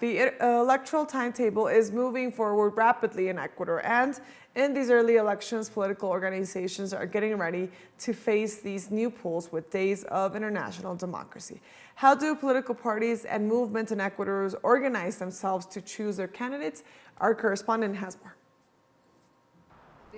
the electoral timetable is moving forward rapidly in Ecuador, and in these early elections, political organizations are getting ready to face these new polls with days of international democracy. How do political parties and movements in Ecuador organize themselves to choose their candidates? Our correspondent has more.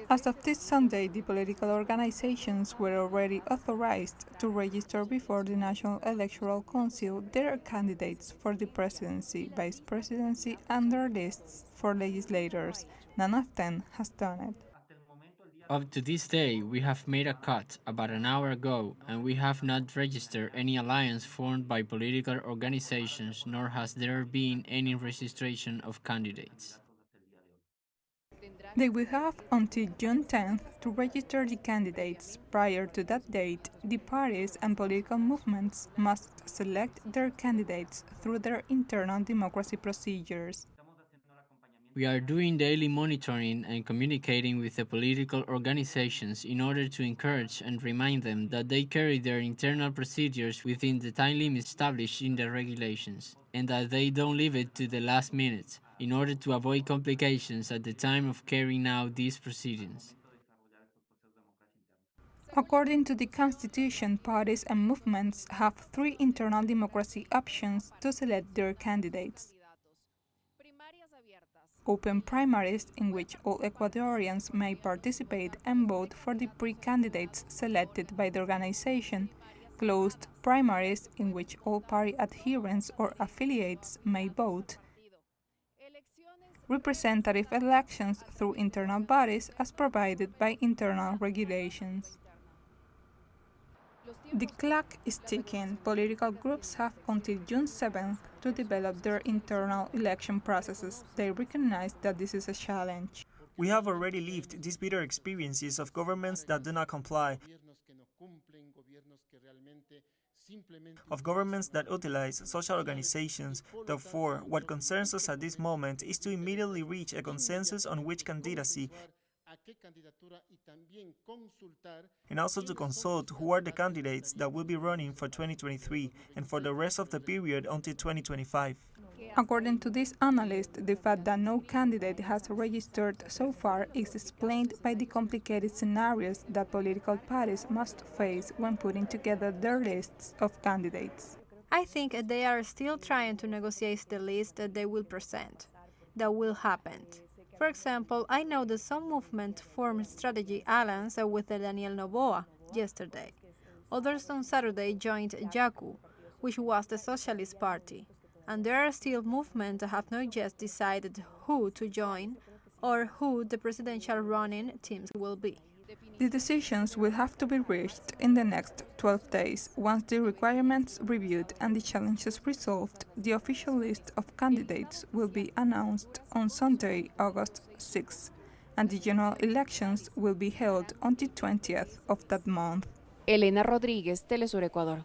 As of this Sunday, the political organizations were already authorized to register before the National Electoral Council their candidates for the presidency, vice presidency, and their lists for legislators. None of them has done it. Up to this day, we have made a cut about an hour ago, and we have not registered any alliance formed by political organizations, nor has there been any registration of candidates. They will have until June 10th to register the candidates. Prior to that date, the parties and political movements must select their candidates through their internal democracy procedures. We are doing daily monitoring and communicating with the political organizations in order to encourage and remind them that they carry their internal procedures within the time limit established in the regulations, and that they don't leave it to the last minute, in order to avoid complications at the time of carrying out these proceedings. According to the Constitution, parties and movements have three internal democracy options to select their candidates. Open primaries, in which all Ecuadorians may participate and vote for the pre-candidates selected by the organization. Closed primaries, in which all party adherents or affiliates may vote. Representative elections through internal bodies as provided by internal regulations. The clock is ticking. Political groups have until June 7th to develop their internal election processes. They recognize that this is a challenge. We have already lived these bitter experiences of governments that do not comply, of governments that utilize social organizations. Therefore, what concerns us at this moment is to immediately reach a consensus on which candidacy, and also to consult who are the candidates that will be running for 2023 and for the rest of the period until 2025. According to this analyst, the fact that no candidate has registered so far is explained by the complicated scenarios that political parties must face when putting together their lists of candidates. I think they are still trying to negotiate the list that they will present. That will happen. For example, I know that some movement formed strategy alliance with Daniel Noboa yesterday. Others on Saturday joined JACU, which was the Socialist Party. And there are still movements that have not yet decided who to join or who the presidential running teams will be. The decisions will have to be reached in the next 12 days. Once the requirements reviewed and the challenges resolved, the official list of candidates will be announced on Sunday, August 6th, and the general elections will be held on the 20th of that month. Elena Rodríguez, teleSUR Ecuador.